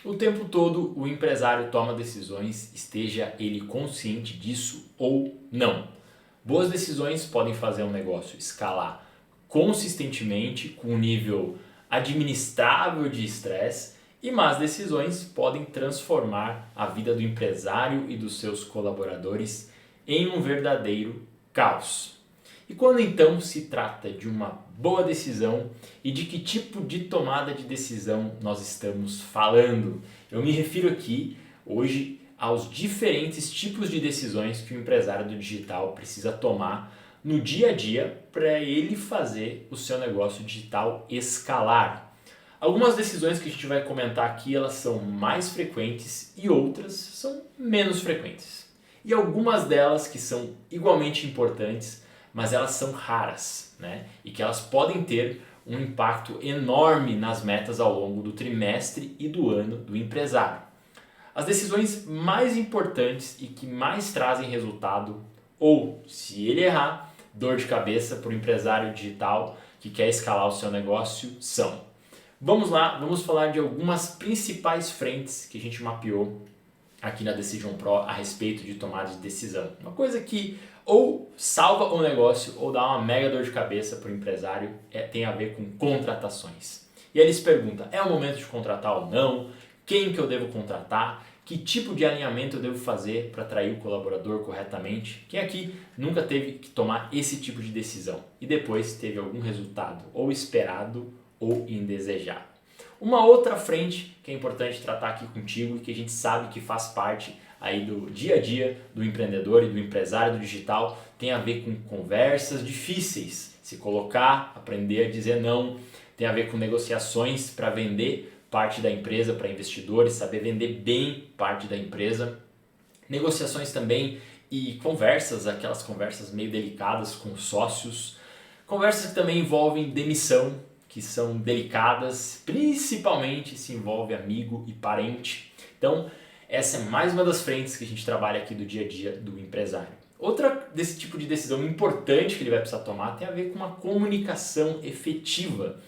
O tempo todo o empresário toma decisões, esteja ele consciente disso ou não. Boas decisões podem fazer um negócio escalar consistentemente com um nível administrável de estresse e más decisões podem transformar a vida do empresário e dos seus colaboradores em um verdadeiro caos. E quando então se trata de uma boa decisão e de que tipo de tomada de decisão nós estamos falando? Eu me refiro aqui hoje aos diferentes tipos de decisões que o empresário do digital precisa tomar no dia a dia para ele fazer o seu negócio digital escalar. Algumas decisões que a gente vai comentar aqui, elas são mais frequentes e outras são menos frequentes. E algumas delas que são igualmente importantes, mas elas são raras, né? E que elas podem ter um impacto enorme nas metas ao longo do trimestre e do ano do empresário. As decisões mais importantes e que mais trazem resultado, ou se ele errar, dor de cabeça para o empresário digital que quer escalar o seu negócio são. Vamos lá, vamos falar de algumas principais frentes que a gente mapeou aqui na Decision Pro a respeito de tomada de decisão. Uma coisa que ou salva o negócio ou dá uma mega dor de cabeça para o empresário tem a ver com contratações. E aí eles perguntam, é o momento de contratar ou não? Quem que eu devo contratar? Que tipo de alinhamento eu devo fazer para atrair o colaborador corretamente? Quem aqui nunca teve que tomar esse tipo de decisão e depois teve algum resultado ou esperado ou indesejado? Uma outra frente que é importante tratar aqui contigo e que a gente sabe que faz parte aí do dia a dia do empreendedor e do empresário do digital tem a ver com conversas difíceis, se colocar, aprender a dizer não, tem a ver com negociações para vender parte da empresa para investidores, saber vender bem parte da empresa, negociações também e conversas, aquelas conversas meio delicadas com sócios, conversas que também envolvem demissão, que são delicadas, principalmente se envolve amigo e parente. Então, essa é mais uma das frentes que a gente trabalha aqui do dia a dia do empresário. Outra desse tipo de decisão importante que ele vai precisar tomar tem a ver com uma comunicação efetiva.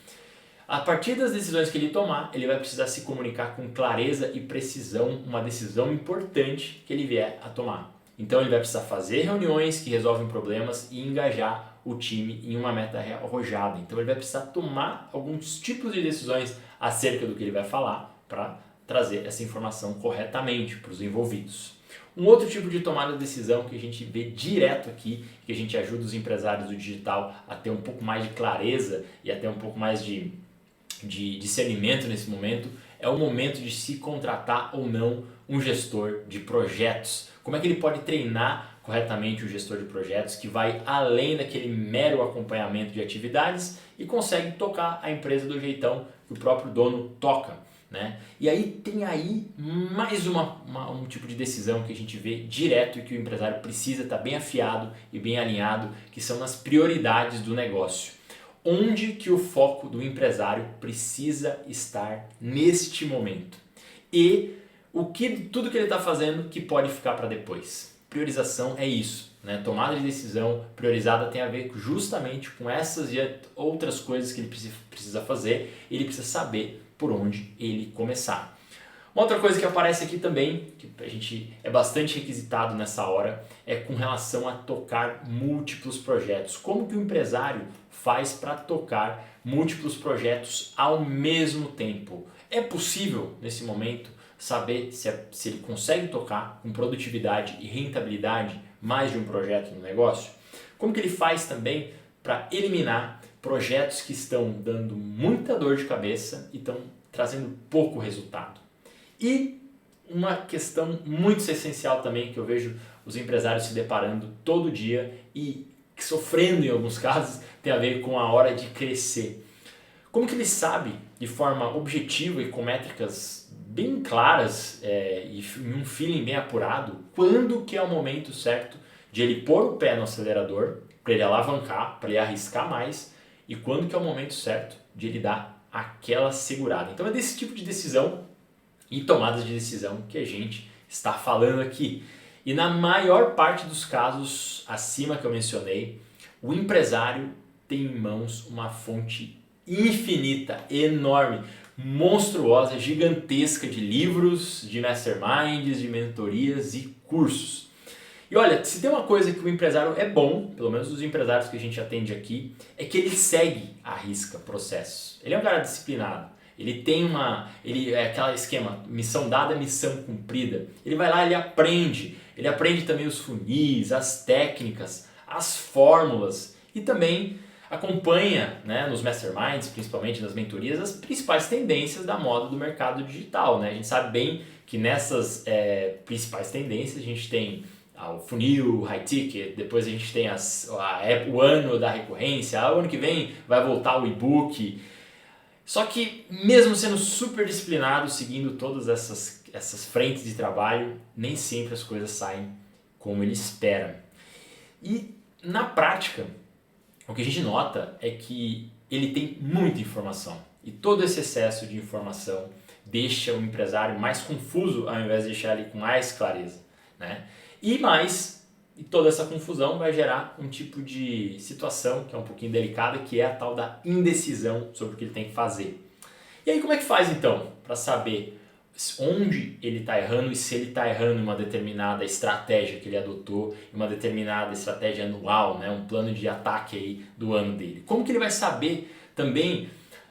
A partir das decisões que ele tomar, ele vai precisar se comunicar com clareza e precisão, uma decisão importante que ele vier a tomar. Então ele vai precisar fazer reuniões que resolvem problemas e engajar o time em uma meta arrojada. Então ele vai precisar tomar alguns tipos de decisões acerca do que ele vai falar para trazer essa informação corretamente para os envolvidos. Um outro tipo de tomada de decisão que a gente vê direto aqui, que a gente ajuda os empresários do digital a ter um pouco mais de clareza e a ter um pouco mais de discernimento nesse momento, é o momento de se contratar ou não um gestor de projetos. Como é que ele pode treinar corretamente o gestor de projetos que vai além daquele mero acompanhamento de atividades e consegue tocar a empresa do jeitão que o próprio dono toca, né? E aí tem aí mais um tipo de decisão que a gente vê direto e que o empresário precisa estar bem afiado e bem alinhado, que são nas prioridades do negócio. Onde que o foco do empresário precisa estar neste momento e tudo que ele está fazendo que pode ficar para depois. Priorização é isso, né? Tomada de decisão priorizada tem a ver justamente com essas e outras coisas que ele precisa fazer. Ele precisa saber por onde ele começar. Uma outra coisa que aparece aqui também, que a gente é bastante requisitado nessa hora, é com relação a tocar múltiplos projetos. Como que o empresário faz para tocar múltiplos projetos ao mesmo tempo? É possível, nesse momento, saber se ele consegue tocar com produtividade e rentabilidade mais de um projeto no negócio? Como que ele faz também para eliminar projetos que estão dando muita dor de cabeça e estão trazendo pouco resultado? E uma questão muito essencial também que eu vejo os empresários se deparando todo dia e sofrendo em alguns casos tem a ver com a hora de crescer. Como que ele sabe de forma objetiva e com métricas bem claras e um feeling bem apurado quando que é o momento certo de ele pôr o pé no acelerador, para ele alavancar, para ele arriscar mais e quando que é o momento certo de ele dar aquela segurada. Então é desse tipo de decisão e tomadas de decisão que a gente está falando aqui. E na maior parte dos casos acima que eu mencionei, o empresário tem em mãos uma fonte infinita, enorme, monstruosa, gigantesca de livros, de masterminds, de mentorias e cursos. E olha, se tem uma coisa que o empresário é bom, pelo menos os empresários que a gente atende aqui, é que ele segue à risca processos. Ele é um cara disciplinado. Ele é aquele esquema, missão dada, missão cumprida. Ele vai lá, ele aprende também os funis, as técnicas, as fórmulas e também acompanha, né, nos masterminds, principalmente nas mentorias, as principais tendências da moda do mercado digital. Né? A gente sabe bem que nessas principais tendências a gente tem o funil, o high ticket, depois a gente tem o ano da recorrência, o ano que vem vai voltar o e-book. Só que mesmo sendo super disciplinado, seguindo todas essas frentes de trabalho, nem sempre as coisas saem como ele espera. E na prática, o que a gente nota é que ele tem muita informação. E todo esse excesso de informação deixa o empresário mais confuso ao invés de deixar ele com mais clareza. Né? E toda essa confusão vai gerar um tipo de situação que é um pouquinho delicada, que é a tal da indecisão sobre o que ele tem que fazer. E aí como é que faz então para saber onde ele está errando e se ele está errando em uma determinada estratégia que ele adotou, em uma determinada estratégia anual, né, um plano de ataque aí do ano dele? Como que ele vai saber também,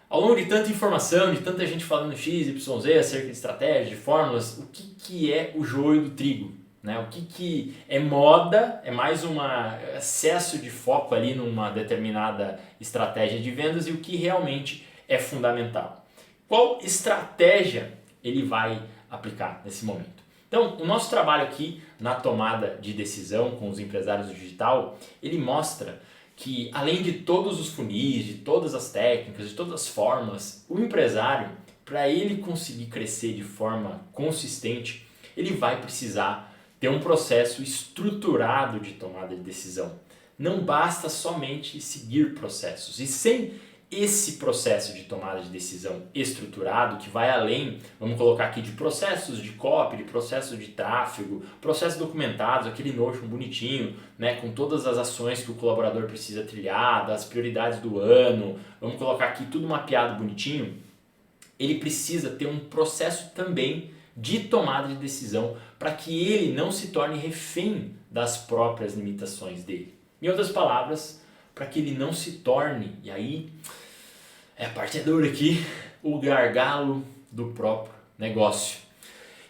ao longo de tanta informação, de tanta gente falando X, Y, Z acerca de estratégias, de fórmulas, o que é o joio do trigo? Né? O que é moda, é mais um excesso de foco ali numa determinada estratégia de vendas e o que realmente é fundamental. Qual estratégia ele vai aplicar nesse momento? Então, o nosso trabalho aqui na tomada de decisão com os empresários do digital, ele mostra que além de todos os funis, de todas as técnicas, de todas as fórmulas, o empresário, para ele conseguir crescer de forma consistente, ele vai precisar ter um processo estruturado de tomada de decisão. Não basta somente seguir processos. E sem esse processo de tomada de decisão estruturado, que vai além, vamos colocar aqui, de processos de copy, de processos de tráfego, processos documentados, aquele Notion bonitinho, né, com todas as ações que o colaborador precisa trilhar, das prioridades do ano, vamos colocar aqui tudo mapeado bonitinho, ele precisa ter um processo também de tomada de decisão para que ele não se torne refém das próprias limitações dele. Em outras palavras, para que ele não se torne, e aí é a parte dura aqui, o gargalo do próprio negócio.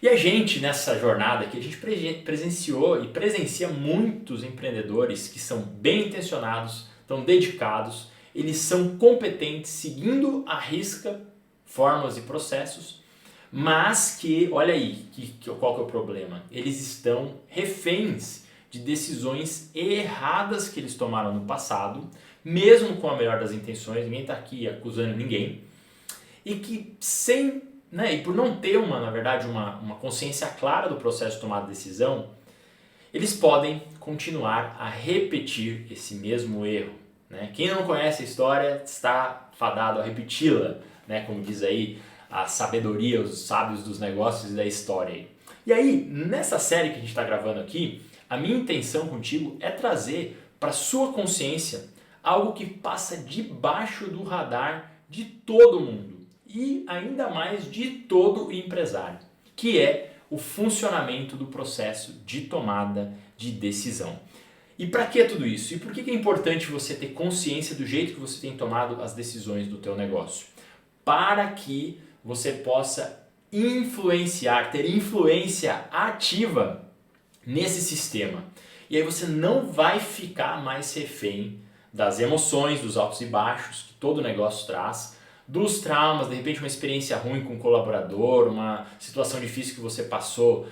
E a gente, nessa jornada aqui, a gente presenciou e presencia muitos empreendedores que são bem intencionados, estão dedicados, eles são competentes, seguindo à risca fórmulas e processos, mas que, olha aí, qual que é o problema? Eles estão reféns de decisões erradas que eles tomaram no passado, mesmo com a melhor das intenções, ninguém está aqui acusando ninguém, e que e por não ter na verdade, uma consciência clara do processo de tomada de decisão, eles podem continuar a repetir esse mesmo erro. Né? Quem não conhece a história está fadado a repeti-la, né? Como diz aí a sabedoria, os sábios dos negócios e da história. E aí, nessa série que a gente está gravando aqui, a minha intenção contigo é trazer para sua consciência algo que passa debaixo do radar de todo mundo e ainda mais de todo empresário, que é o funcionamento do processo de tomada de decisão. E para que tudo isso? E por que é importante você ter consciência do jeito que você tem tomado as decisões do teu negócio? Para que você possa ter influência ativa nesse sistema. E aí você não vai ficar mais refém das emoções, dos altos e baixos que todo negócio traz, dos traumas, de repente uma experiência ruim com um colaborador, uma situação difícil que você passou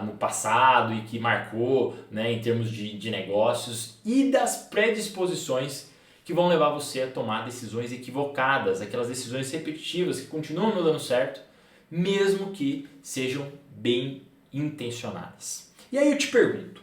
no passado e que marcou, né, em termos de negócios, e das predisposições que vão levar você a tomar decisões equivocadas, aquelas decisões repetitivas que continuam não dando certo, mesmo que sejam bem intencionadas. E aí eu te pergunto,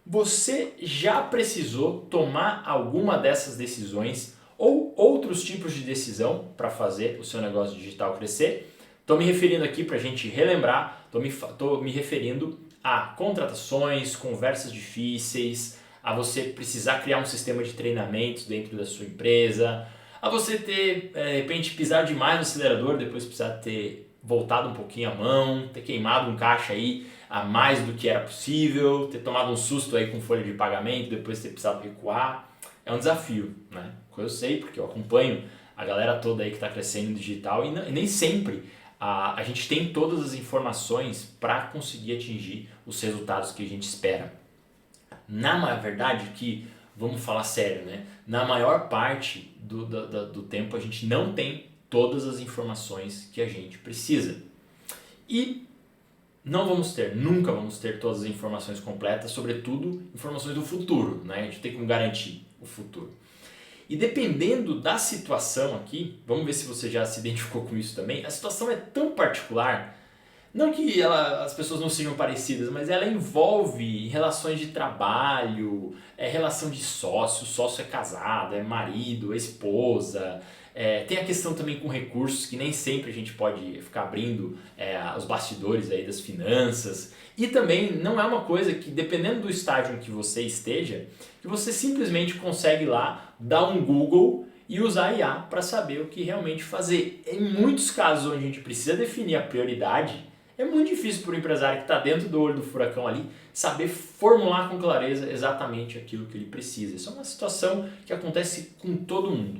você já precisou tomar alguma dessas decisões ou outros tipos de decisão para fazer o seu negócio digital crescer? Estou me referindo aqui, para a gente relembrar, estou me referindo a contratações, conversas difíceis, a você precisar criar um sistema de treinamentos dentro da sua empresa, a você ter, de repente, pisar demais no acelerador, depois precisar ter voltado um pouquinho a mão, ter queimado um caixa aí a mais do que era possível, ter tomado um susto aí com folha de pagamento, depois ter precisado recuar. É um desafio, né? Eu sei, porque eu acompanho a galera toda aí que está crescendo no digital e nem sempre a gente tem todas as informações para conseguir atingir os resultados que a gente espera. Na verdade, que vamos falar sério, né? Na maior parte do tempo a gente não tem todas as informações que a gente precisa. E não vamos ter, nunca vamos ter todas as informações completas, sobretudo informações do futuro, né? A gente tem como garantir o futuro. E dependendo da situação aqui, vamos ver se você já se identificou com isso também, a situação é tão particular, não que as pessoas não sejam parecidas, mas ela envolve relações de trabalho, relação de sócio, sócio é casado, é marido, é esposa, tem a questão também com recursos, que nem sempre a gente pode ficar abrindo os bastidores aí das finanças. E também não é uma coisa que, dependendo do estágio em que você esteja, que você simplesmente consegue lá dar um Google e usar a IA para saber o que realmente fazer. Em muitos casos onde a gente precisa definir a prioridade, é muito difícil para o empresário que está dentro do olho do furacão ali saber formular com clareza exatamente aquilo que ele precisa. Isso é uma situação que acontece com todo mundo.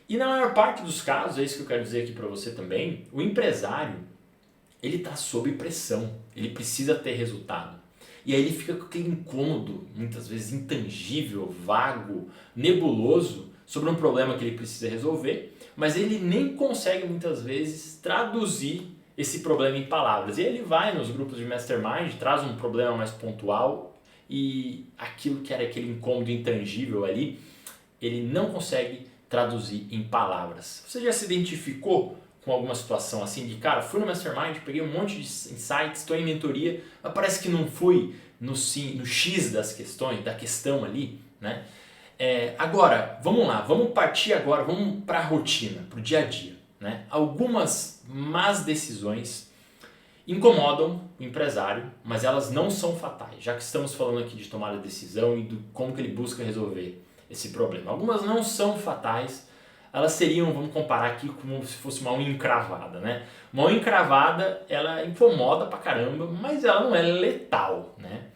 E na maior parte dos casos, é isso que eu quero dizer aqui para você também, o empresário ele está sob pressão, ele precisa ter resultado. E aí ele fica com aquele incômodo, muitas vezes intangível, vago, nebuloso, sobre um problema que ele precisa resolver, mas ele nem consegue muitas vezes traduzir esse problema em palavras. E ele vai nos grupos de mastermind, traz um problema mais pontual e aquilo que era aquele incômodo intangível ali, ele não consegue traduzir em palavras. Você já se identificou com alguma situação assim de, cara, fui no mastermind, peguei um monte de insights, estou em mentoria, mas parece que não fui no X das questões, da questão ali, né? Agora, vamos lá, vamos partir agora, vamos para a rotina, para o dia a dia, né? Algumas más decisões incomodam o empresário, mas elas não são fatais, já que estamos falando aqui de tomar a decisão e do como que ele busca resolver esse problema. Algumas não são fatais, elas seriam, vamos comparar aqui como se fosse uma unha encravada, né? Uma unha encravada, ela incomoda pra caramba, mas ela não é letal, né?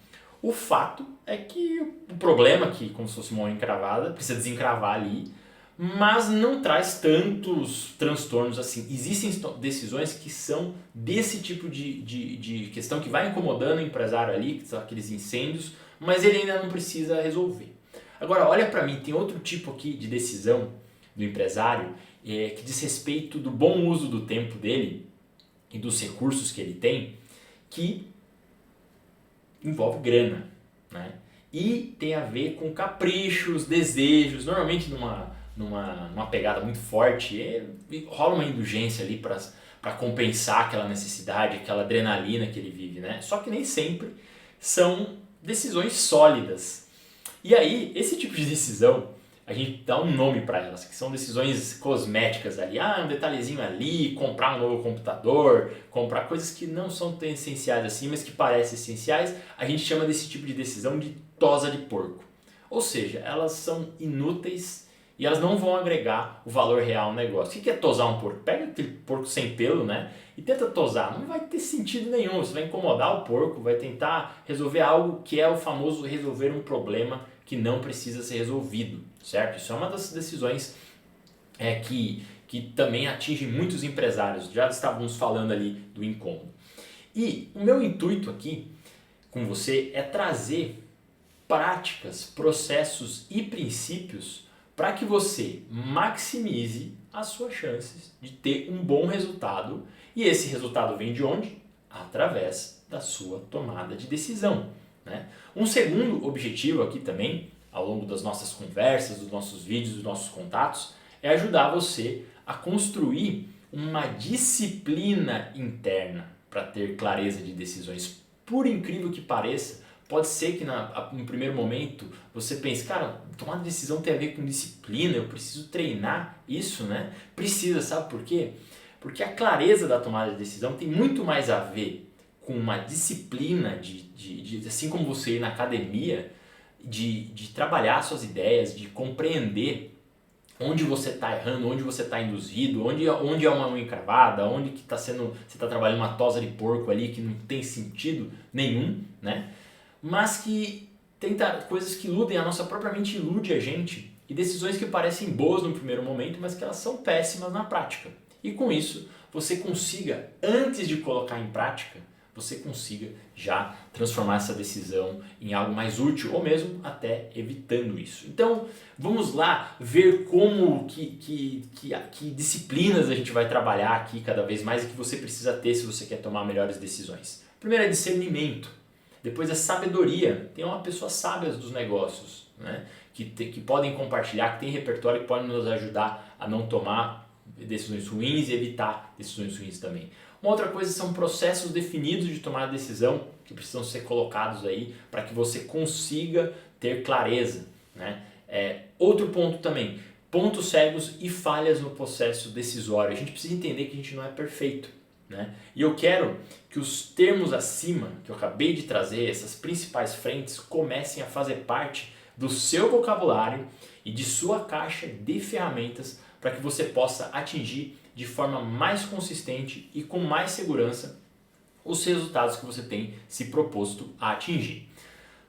O fato é que o problema aqui, como se fosse uma unha encravada, precisa desencravar ali, mas não traz tantos transtornos assim. Existem decisões que são desse tipo de questão que vai incomodando o empresário ali, que são aqueles incêndios, mas ele ainda não precisa resolver. Agora, olha para mim, tem outro tipo aqui de decisão do empresário que diz respeito do bom uso do tempo dele e dos recursos que ele tem, que envolve grana, né? E tem a ver com caprichos, desejos, normalmente numa pegada muito forte, rola uma indulgência ali para compensar aquela necessidade, aquela adrenalina que ele vive, né? Só que nem sempre são decisões sólidas. E aí, esse tipo de decisão, a gente dá um nome para elas, que são decisões cosméticas ali, um detalhezinho ali, comprar um novo computador, comprar coisas que não são tão essenciais assim, mas que parecem essenciais, a gente chama desse tipo de decisão de tosa de porco. Ou seja, elas são inúteis e elas não vão agregar o valor real ao negócio. O que é tosar um porco? Pega aquele porco sem pelo, né? E tenta tosar. Não vai ter sentido nenhum. Você vai incomodar o porco, vai tentar resolver algo que é o famoso resolver um problema que não precisa ser resolvido, certo? Isso é uma das decisões que também atinge muitos empresários. Já estávamos falando ali do incômodo. E o meu intuito aqui com você é trazer práticas, processos e princípios para que você maximize as suas chances de ter um bom resultado. E esse resultado vem de onde? Através da sua tomada de decisão, né? Um segundo objetivo aqui também, ao longo das nossas conversas, dos nossos vídeos, dos nossos contatos, é ajudar você a construir uma disciplina interna para ter clareza de decisões. Por incrível que pareça, pode ser que no primeiro momento você pense, cara, tomar decisão tem a ver com disciplina, eu preciso treinar isso, né? Precisa, sabe por quê? Porque a clareza da tomada de decisão tem muito mais a ver com uma disciplina assim como você ir na academia, de trabalhar suas ideias, de compreender onde você está errando, onde você está induzido, onde é uma unha encravada, onde que você está trabalhando uma tosa de porco ali que não tem sentido nenhum, né? Mas que tem coisas que iludem, a nossa própria mente ilude a gente, e decisões que parecem boas no primeiro momento, mas que elas são péssimas na prática. E com isso, você consiga, antes de colocar em prática, você consiga já transformar essa decisão em algo mais útil, ou mesmo até evitando isso. Então, vamos lá ver que disciplinas a gente vai trabalhar aqui cada vez mais e que você precisa ter se você quer tomar melhores decisões. Primeiro é discernimento, depois é sabedoria. Tem uma pessoa sábia dos negócios, né? Que podem compartilhar, que tem repertório, que podem nos ajudar a não tomar decisões ruins e evitar decisões ruins também. Uma outra coisa são processos definidos de tomar decisão que precisam ser colocados aí para que você consiga ter clareza, né? Outro ponto também, pontos cegos e falhas no processo decisório. A gente precisa entender que a gente não é perfeito, né? E eu quero que os termos acima que eu acabei de trazer, essas principais frentes, comecem a fazer parte do seu vocabulário e de sua caixa de ferramentas para que você possa atingir de forma mais consistente e com mais segurança os resultados que você tem se proposto a atingir.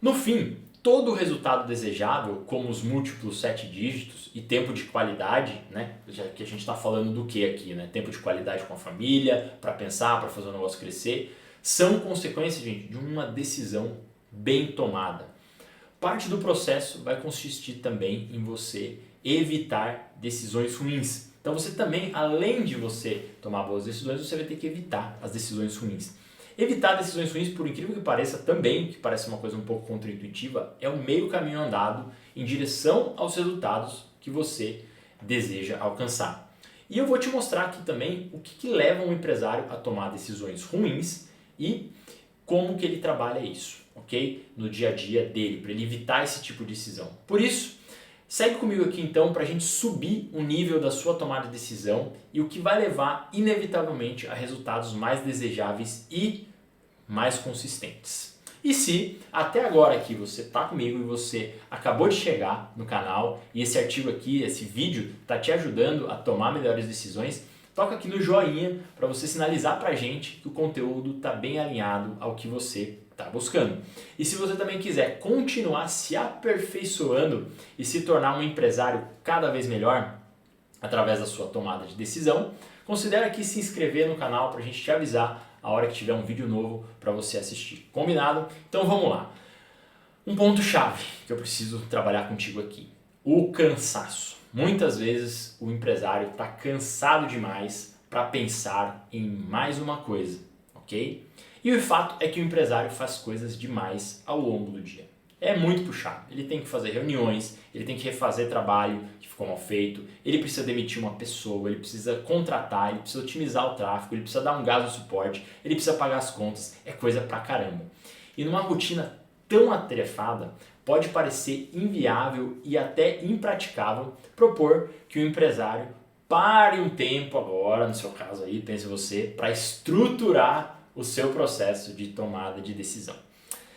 No fim, todo o resultado desejável, como os múltiplos 7 dígitos e tempo de qualidade, né? Já que a gente está falando do que aqui, né? Tempo de qualidade com a família, para pensar, para fazer o negócio crescer, são consequências, gente, de uma decisão bem tomada. Parte do processo vai consistir também em você evitar decisões ruins. Então você também, além de você tomar boas decisões, você vai ter que evitar as decisões ruins. Evitar decisões ruins, por incrível que pareça também, que parece uma coisa um pouco contraintuitiva, é o meio caminho andado em direção aos resultados que você deseja alcançar. E eu vou te mostrar aqui também o que leva um empresário a tomar decisões ruins e como que ele trabalha isso, ok? No dia a dia dele, para ele evitar esse tipo de decisão. Por isso, segue comigo aqui então para a gente subir o nível da sua tomada de decisão e o que vai levar inevitavelmente a resultados mais desejáveis e mais consistentes. E se até agora aqui você está comigo e você acabou de chegar no canal e esse artigo aqui, esse vídeo está te ajudando a tomar melhores decisões, toca aqui no joinha para você sinalizar para a gente que o conteúdo está bem alinhado ao que você está buscando. E se você também quiser continuar se aperfeiçoando e se tornar um empresário cada vez melhor através da sua tomada de decisão, considere aqui se inscrever no canal para a gente te avisar a hora que tiver um vídeo novo para você assistir. Combinado? Então vamos lá. Um ponto chave que eu preciso trabalhar contigo aqui: o cansaço. Muitas vezes o empresário está cansado demais para pensar em mais uma coisa, ok? E o fato é que o empresário faz coisas demais ao longo do dia. É muito puxado. Ele tem que fazer reuniões, ele tem que refazer trabalho que ficou mal feito, ele precisa demitir uma pessoa, ele precisa contratar, ele precisa otimizar o tráfego, ele precisa dar um gás no suporte, ele precisa pagar as contas, é coisa pra caramba. E numa rotina tão atarefada, pode parecer inviável e até impraticável propor que o empresário pare um tempo agora, no seu caso aí, pense você, para estruturar o seu processo de tomada de decisão.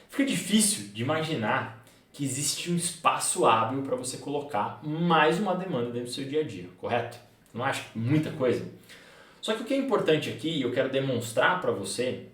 Fica difícil de imaginar que existe um espaço hábil para você colocar mais uma demanda dentro do seu dia a dia, correto? Não acha muita coisa? Só que o que é importante aqui, e eu quero demonstrar para você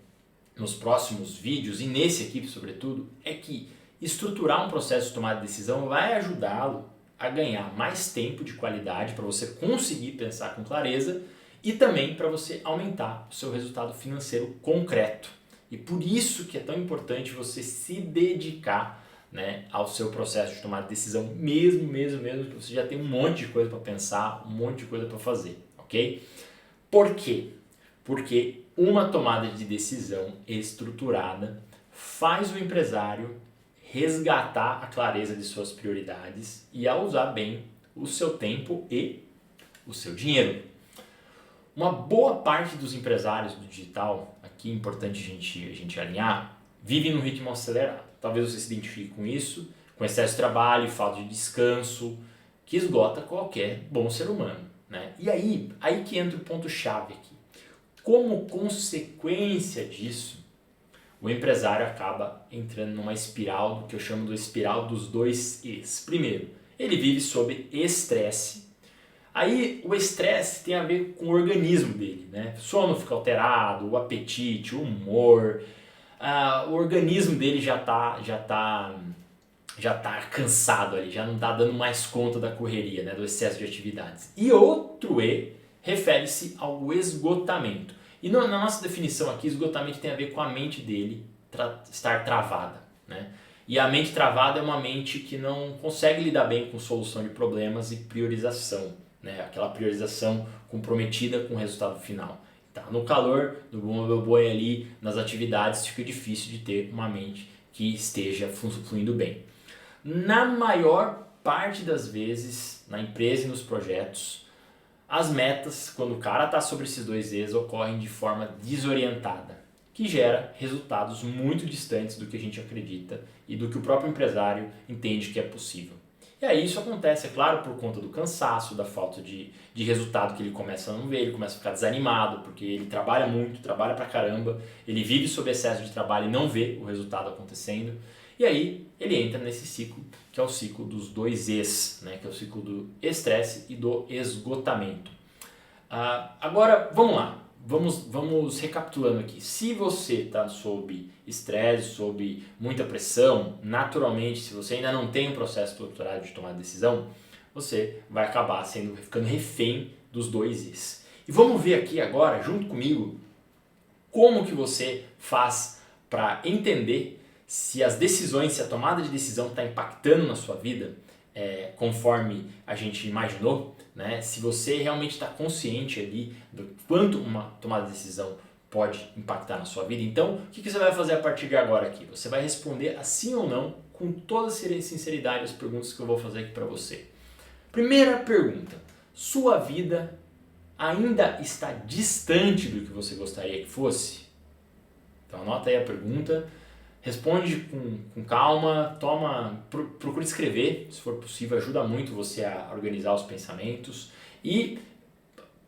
nos próximos vídeos, e nesse aqui sobretudo, é que estruturar um processo de tomada de decisão vai ajudá-lo a ganhar mais tempo de qualidade para você conseguir pensar com clareza e também para você aumentar o seu resultado financeiro concreto. E por isso que é tão importante você se dedicar, né, ao seu processo de tomar decisão, mesmo que você já tem um monte de coisa para pensar, um monte de coisa para fazer, ok? Por quê? Porque uma tomada de decisão estruturada faz o empresário resgatar a clareza de suas prioridades e a usar bem o seu tempo e o seu dinheiro. Uma boa parte dos empresários do digital, aqui é importante a gente alinhar, vivem num ritmo acelerado. Talvez você se identifique com isso, com excesso de trabalho, falta de descanso, que esgota qualquer bom ser humano, né? E aí que entra o ponto-chave aqui. Como consequência disso, o empresário acaba entrando numa espiral, do que eu chamo de espiral dos dois E's. Primeiro, ele vive sob estresse, Aí o estresse tem a ver com o organismo dele, né? O sono fica alterado, o apetite, o humor, o organismo dele já tá cansado ali, já não está dando mais conta da correria, né, do excesso de atividades. E outro E refere-se ao esgotamento. E na nossa definição aqui, esgotamento tem a ver com a mente dele estar travada, né? E a mente travada é uma mente que não consegue lidar bem com solução de problemas e priorização, né? Aquela priorização comprometida com o resultado final. Tá no calor, no boi ali, nas atividades, fica difícil de ter uma mente que esteja fluindo bem. Na maior parte das vezes, na empresa e nos projetos, as metas, quando o cara está sobre esses dois E's, ocorrem de forma desorientada, que gera resultados muito distantes do que a gente acredita e do que o próprio empresário entende que é possível. E aí isso acontece, é claro, por conta do cansaço, da falta de resultado que ele começa a não ver, ele começa a ficar desanimado, porque ele trabalha muito, trabalha pra caramba, ele vive sob excesso de trabalho e não vê o resultado acontecendo. E aí ele entra nesse ciclo, que é o ciclo dos dois E's, né? Que é o ciclo do estresse e do esgotamento. Agora, vamos lá. Vamos recapitulando aqui. Se você está sob estresse, sob muita pressão, naturalmente, se você ainda não tem um processo estruturado de tomar decisão, você vai acabar ficando refém dos dois E's. E vamos ver aqui agora, junto comigo, como que você faz para entender se as decisões, se a tomada de decisão está impactando na sua vida conforme a gente imaginou, né? Se você realmente está consciente ali do quanto uma tomada de decisão pode impactar na sua vida. Então, o que você vai fazer a partir de agora aqui? Você vai responder assim ou não, com toda sinceridade, as perguntas que eu vou fazer aqui para você. Primeira pergunta: sua vida ainda está distante do que você gostaria que fosse? Então anota aí a pergunta. Responde com calma, procure escrever, se for possível, ajuda muito você a organizar os pensamentos. E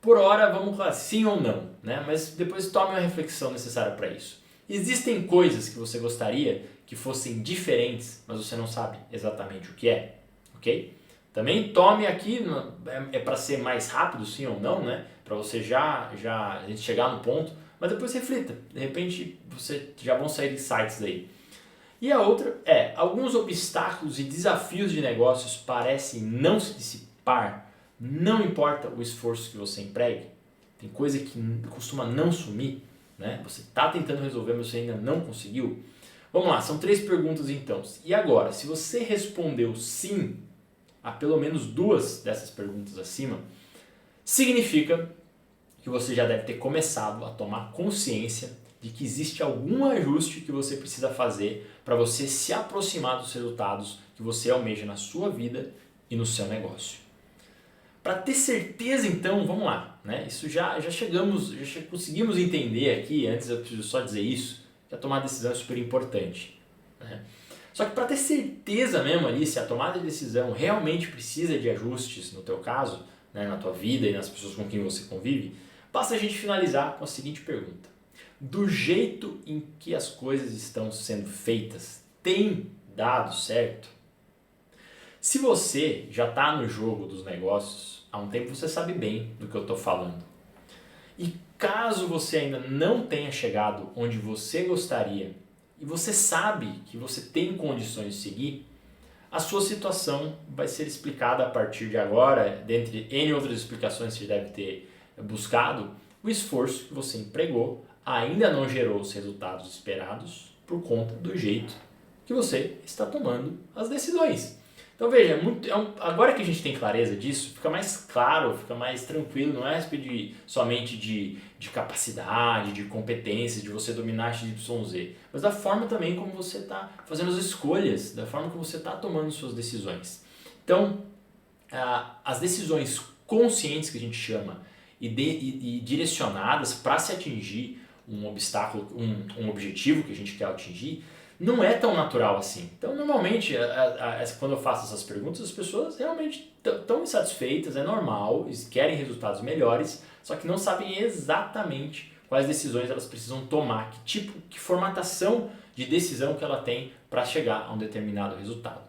por hora vamos lá, sim ou não, né? Mas depois tome uma reflexão necessária para isso. Existem coisas que você gostaria que fossem diferentes, mas você não sabe exatamente o que é, ok? Também tome aqui, é para ser mais rápido, sim ou não, né? Para você a gente chegar no ponto. Mas depois reflita, de repente você já vão sair insights daí. E a outra é, alguns obstáculos e desafios de negócios parecem não se dissipar, não importa o esforço que você empregue. Tem coisa que costuma não sumir, né? Você está tentando resolver, mas você ainda não conseguiu. Vamos lá, são 3 perguntas então. E agora, se você respondeu sim a pelo menos 2 dessas perguntas acima, significa que você já deve ter começado a tomar consciência de que existe algum ajuste que você precisa fazer para você se aproximar dos resultados que você almeja na sua vida e no seu negócio. Para ter certeza então, vamos lá, né? Isso já conseguimos entender aqui, antes eu preciso só dizer isso, que a tomada de decisão é super importante, né? Só que para ter certeza mesmo ali, se a tomada de decisão realmente precisa de ajustes, no teu caso, né, na tua vida e nas pessoas com quem você convive, basta a gente finalizar com a seguinte pergunta: do jeito em que as coisas estão sendo feitas, tem dado certo? Se você já está no jogo dos negócios há um tempo, você sabe bem do que eu estou falando. E caso você ainda não tenha chegado onde você gostaria e você sabe que você tem condições de seguir, a sua situação vai ser explicada a partir de agora, dentre N outras explicações que você deve ter buscado. O esforço que você empregou ainda não gerou os resultados esperados por conta do jeito que você está tomando as decisões. Então veja, agora que a gente tem clareza disso, fica mais claro, fica mais tranquilo, não é a respeito somente de capacidade, de competência, de você dominar XYZ, mas da forma também como você está fazendo as escolhas, da forma como você está tomando suas decisões. Então, as decisões conscientes que a gente chama e direcionadas para se atingir um obstáculo, um objetivo que a gente quer atingir, não é tão natural assim. Então, normalmente, quando eu faço essas perguntas, as pessoas realmente estão insatisfeitas, é normal, eles querem resultados melhores, só que não sabem exatamente quais decisões elas precisam tomar, que formatação de decisão que ela tem para chegar a um determinado resultado.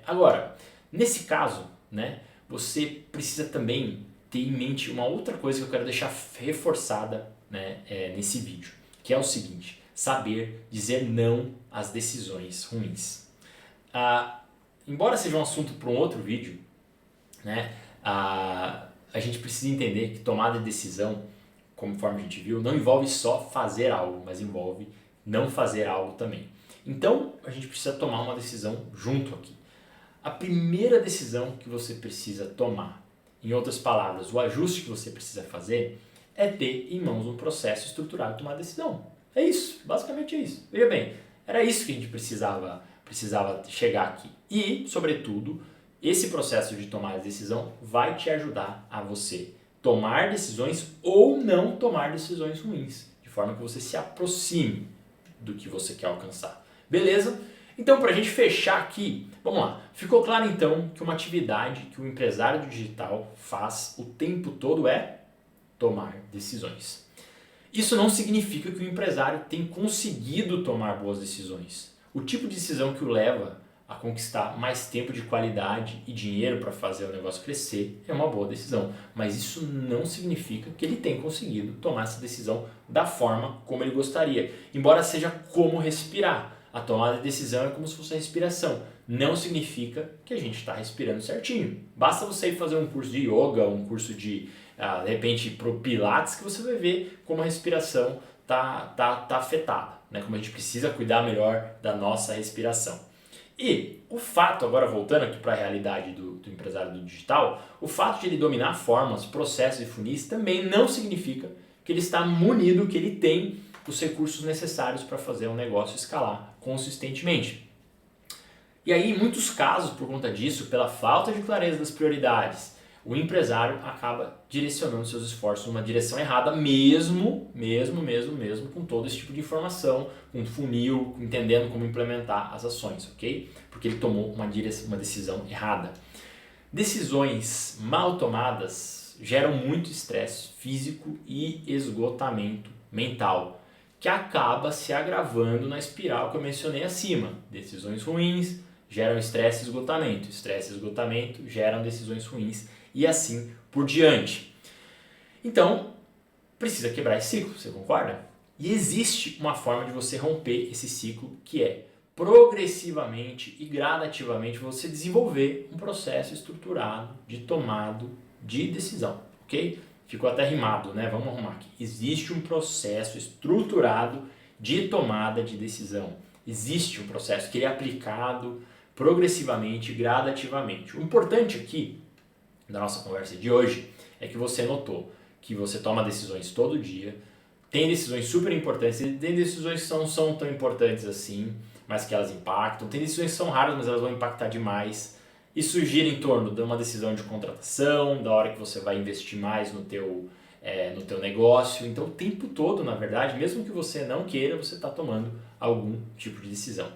Agora, nesse caso, né, você precisa também ter em mente uma outra coisa que eu quero deixar reforçada, né, nesse vídeo, que é o seguinte: saber dizer não às decisões ruins. Embora seja um assunto para um outro vídeo, né, a gente precisa entender que tomada de decisão, conforme a gente viu, não envolve só fazer algo, mas envolve não fazer algo também. Então, a gente precisa tomar uma decisão junto aqui. A primeira decisão que você precisa tomar, em outras palavras, o ajuste que você precisa fazer, é ter em mãos um processo estruturado de tomar decisão. É isso, basicamente é isso. Veja bem, era isso que a gente precisava chegar aqui. E, sobretudo, esse processo de tomar a decisão vai te ajudar a você tomar decisões ou não tomar decisões ruins, de forma que você se aproxime do que você quer alcançar. Beleza? Então, para a gente fechar aqui, vamos lá. Ficou claro então que uma atividade que o empresário digital faz o tempo todo é tomar decisões. Isso não significa que o empresário tem conseguido tomar boas decisões. O tipo de decisão que o leva a conquistar mais tempo de qualidade e dinheiro para fazer o negócio crescer é uma boa decisão. Mas isso não significa que ele tem conseguido tomar essa decisão da forma como ele gostaria. Embora seja como respirar. A tomada de decisão é como se fosse a respiração. Não significa que a gente está respirando certinho. Basta você ir fazer um curso de yoga, um curso de repente, pro Pilates, que você vai ver como a respiração tá afetada, né? Como a gente precisa cuidar melhor da nossa respiração. E o fato, agora voltando aqui para a realidade do empresário do digital, o fato de ele dominar formas, processos e funis também não significa que ele está munido, que ele tem os recursos necessários para fazer um negócio escalar consistentemente. E aí, em muitos casos, por conta disso, pela falta de clareza das prioridades, o empresário acaba direcionando seus esforços numa direção errada, mesmo com todo esse tipo de informação, com funil, entendendo como implementar as ações, ok? Porque ele tomou uma decisão errada. Decisões mal tomadas geram muito estresse físico e esgotamento mental, que acaba se agravando na espiral que eu mencionei acima. Decisões ruins geram estresse e esgotamento. Estresse e esgotamento geram decisões ruins e assim por diante. Então, precisa quebrar esse ciclo, você concorda? E existe uma forma de você romper esse ciclo, que é progressivamente e gradativamente você desenvolver um processo estruturado de tomada de decisão, ok? Ficou até rimado, né? Vamos arrumar aqui. Existe um processo estruturado de tomada de decisão. Existe um processo que ele é aplicado progressivamente, gradativamente. O importante aqui da nossa conversa de hoje é que você notou que você toma decisões todo dia, tem decisões super importantes, tem decisões que não são tão importantes assim, mas que elas impactam, tem decisões que são raras, mas elas vão impactar demais. Isso gira em torno de uma decisão de contratação, da hora que você vai investir mais no teu negócio. Então, o tempo todo, na verdade, mesmo que você não queira, você está tomando algum tipo de decisão.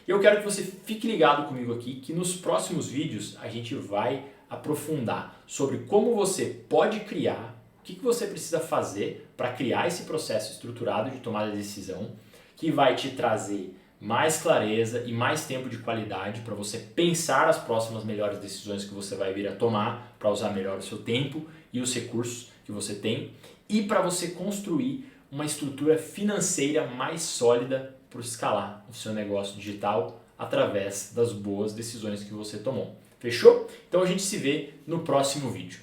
E eu quero que você fique ligado comigo aqui, que nos próximos vídeos a gente vai aprofundar sobre como você pode criar, o que você precisa fazer para criar esse processo estruturado de tomada de decisão, que vai te trazer mais clareza e mais tempo de qualidade para você pensar as próximas melhores decisões que você vai vir a tomar para usar melhor o seu tempo e os recursos que você tem e para você construir uma estrutura financeira mais sólida para escalar o seu negócio digital através das boas decisões que você tomou. Fechou? Então a gente se vê no próximo vídeo.